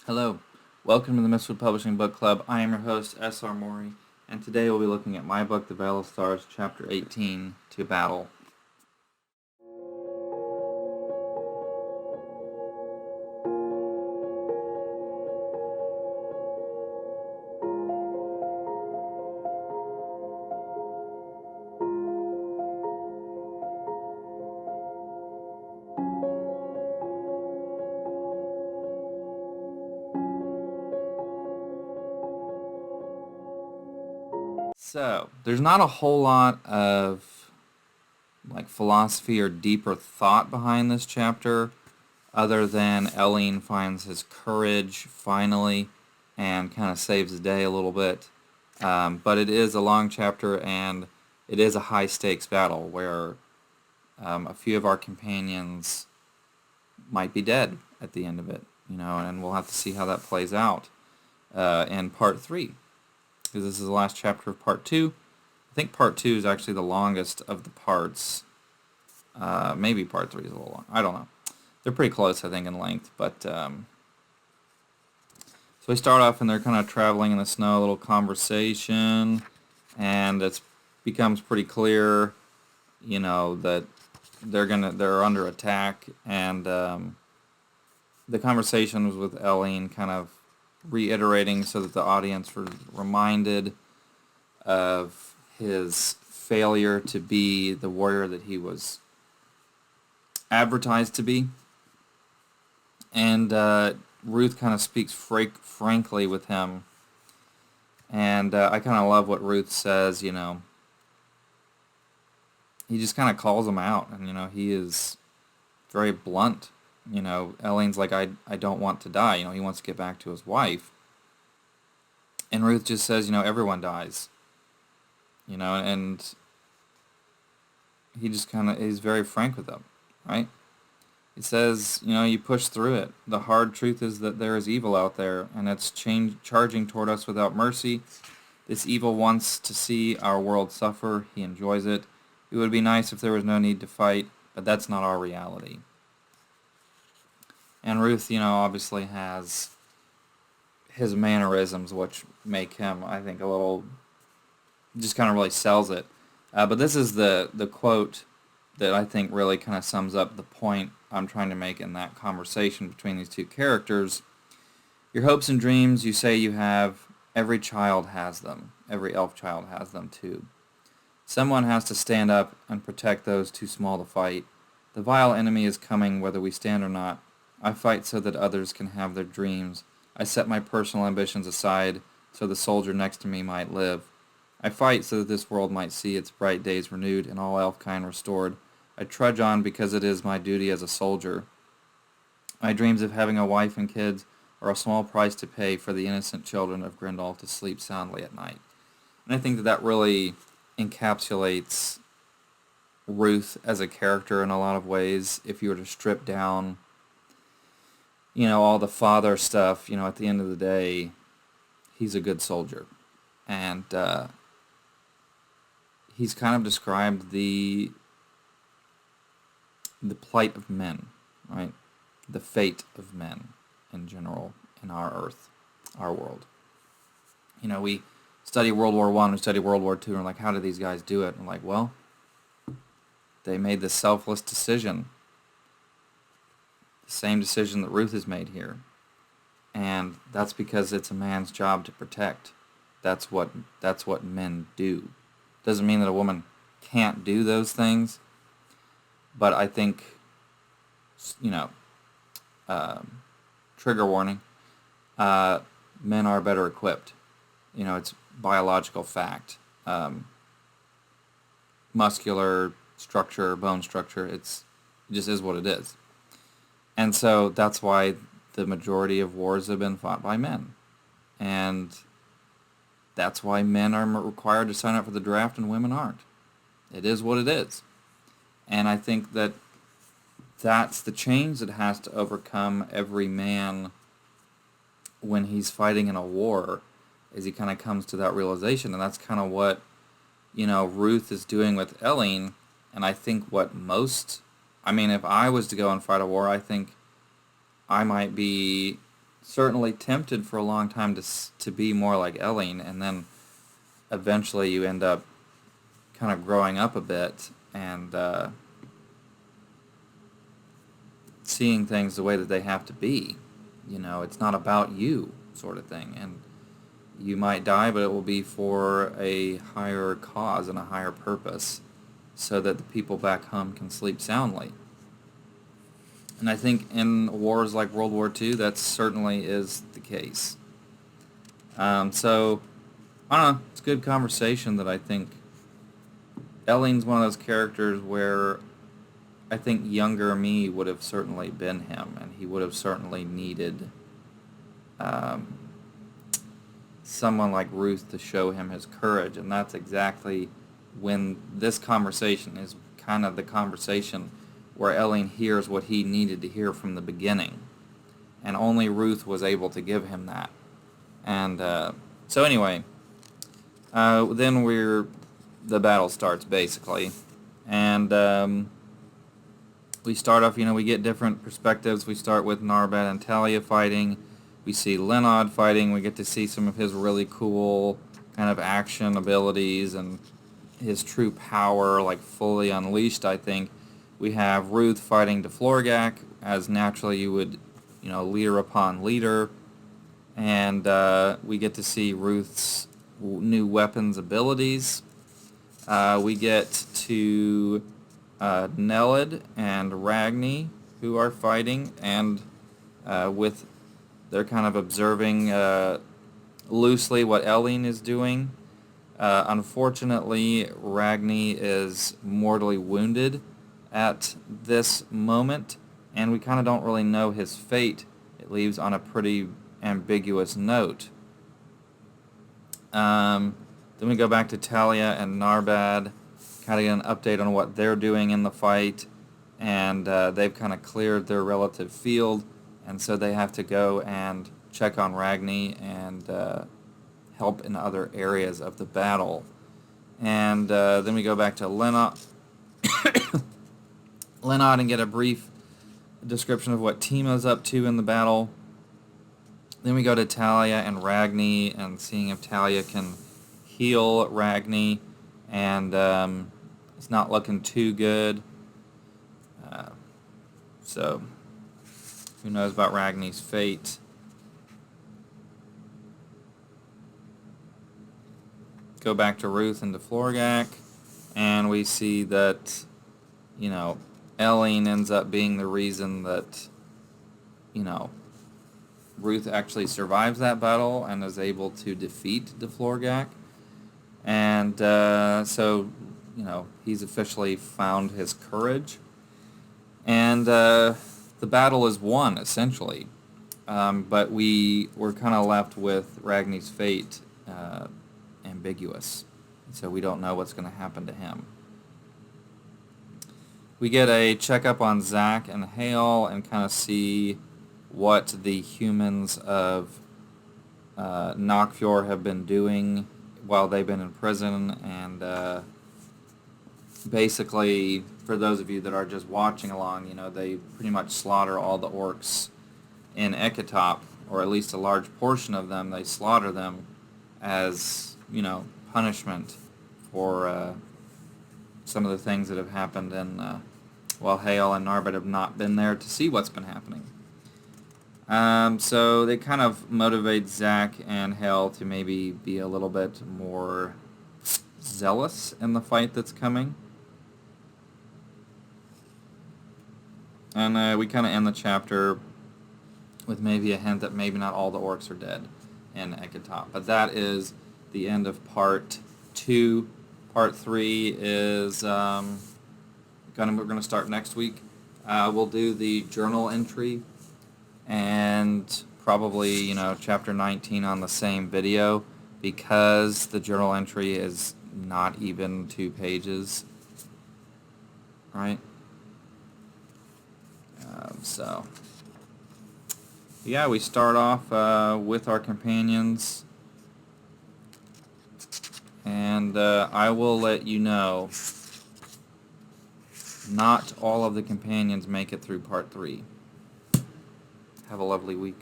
Hello, welcome to the Mistwood Publishing Book Club. I am your host, S.R. Mowry, and today we'll be looking at my book, The Vale of Stars, Chapter 18, To Battle. So, there's not a whole lot of philosophy or deeper thought behind this chapter other than Elene finds his courage finally and kind of saves the day a little bit. But it is a long chapter and it is a high stakes battle where a few of our companions might be dead at the end of it, and we'll have to see how that plays out in part 3. Because this is the last chapter of part 2. I think part 2 is actually the longest of the parts. Maybe part 3 is a little long. I don't know. They're pretty close, I think, in length. But so we start off and they're kind of traveling in the snow, a little conversation, and it becomes pretty clear, that they're under attack, and the conversation was with Elene kind of reiterating so that the audience were reminded of his failure to be the warrior that he was advertised to be. And Ruth kind of speaks frankly with him. And I kind of love what Ruth says, He just kind of calls him out, and, he is very blunt. Ellene's like, I don't want to die. He wants to get back to his wife. And Ruth just says, everyone dies. And he just he's very frank with them, right? He says, you push through it. The hard truth is that there is evil out there, and it's charging toward us without mercy. This evil wants to see our world suffer. He enjoys it. It would be nice if there was no need to fight, but that's not our reality. And Ruth, obviously has his mannerisms, which make him, I think, a little, just kind of really sells it. But this is the quote that I think really kind of sums up the point I'm trying to make in that conversation between these two characters. Your hopes and dreams you say you have, every child has them. Every elf child has them too. Someone has to stand up and protect those too small to fight. The vile enemy is coming whether we stand or not. I fight so that others can have their dreams. I set my personal ambitions aside so the soldier next to me might live. I fight so that this world might see its bright days renewed and all elfkind restored. I trudge on because it is my duty as a soldier. My dreams of having a wife and kids are a small price to pay for the innocent children of Grendel to sleep soundly at night. And I think that really encapsulates Ruth as a character in a lot of ways. If you were to strip down all the father stuff, at the end of the day, he's a good soldier. And he's kind of described the plight of men, right? The fate of men in general in our earth, our world. We study World War I, we study World War II, and we're like, how did these guys do it? And we're like, well, they made this selfless decision. The same decision that Ruth has made here. And that's because it's a man's job to protect. That's what men do. Doesn't mean that a woman can't do those things, but I think, trigger warning, men are better equipped. It's biological fact. Muscular structure, bone structure, it just is what it is. And so that's why the majority of wars have been fought by men. And that's why men are required to sign up for the draft and women aren't. It is what it is. And I think that that's the change that has to overcome every man when he's fighting in a war, is he kind of comes to that realization. And that's kind of what, Ruth is doing with Elene. And I think if I was to go and fight a war, I think I might be certainly tempted for a long time to be more like Elling, and then eventually you end up kind of growing up a bit and seeing things the way that they have to be. You know, it's not about you, sort of thing. And you might die, but it will be for a higher cause and a higher purpose, so that the people back home can sleep soundly. And I think in wars like World War II, that certainly is the case. So, I don't know, it's a good conversation that I think Elling's one of those characters where I think younger me would have certainly been him, and he would have certainly needed someone like Ruth to show him his courage, and that's exactly when this conversation is kind of the conversation where Elling hears what he needed to hear from the beginning, and only Ruth was able to give him that. And so anyway, then the battle starts basically, and we start off, we get different perspectives. We start with Narbad and Talia fighting. We see Lenod fighting. We get to see some of his really cool kind of action abilities and his true power, like fully unleashed, I think. We have Ruth fighting Deflorgak, as naturally you would, leader upon leader. And we get to see Ruth's new weapons abilities. We get to Nelid and Ragni, who are fighting, and they're kind of observing loosely what Elling is doing. Unfortunately, Ragni is mortally wounded at this moment, and we kind of don't really know his fate. It leaves on a pretty ambiguous note. Then we go back to Talia and Narbad, kind of get an update on what they're doing in the fight, and they've kind of cleared their relative field, and so they have to go and check on Ragni and help in other areas of the battle. And then we go back to Lenod and get a brief description of what Tima's up to in the battle. Then we go to Talia and Ragni and seeing if Talia can heal Ragni, and it's not looking too good. So who knows about Ragni's fate. Go back to Ruth and Deflorgak, and we see that, Elling ends up being the reason that, Ruth actually survives that battle and is able to defeat Deflorgak. And so, he's officially found his courage. And the battle is won, essentially. But we're kind of left with Ragni's fate ambiguous. So we don't know what's going to happen to him. We get a checkup on Zach and Hale and kind of see what the humans of Knockfjord have been doing while they've been in prison, and basically, for those of you that are just watching along, they pretty much slaughter all the orcs in Ekatop, or at least a large portion of them. They slaughter them as, punishment for some of the things that have happened, and while Hale and Narbad have not been there to see what's been happening. So they kind of motivate Zach and Hale to maybe be a little bit more zealous in the fight that's coming. And we kind of end the chapter with maybe a hint that maybe not all the orcs are dead in Ekatop. But that is the end of part 2. Part 3 is we're going to start next week. We'll do the journal entry and probably, chapter 19 on the same video, because the journal entry is not even 2 pages, right? So, yeah, we start off with our companions, and I will let you know, not all of the companions make it through part 3. Have a lovely week.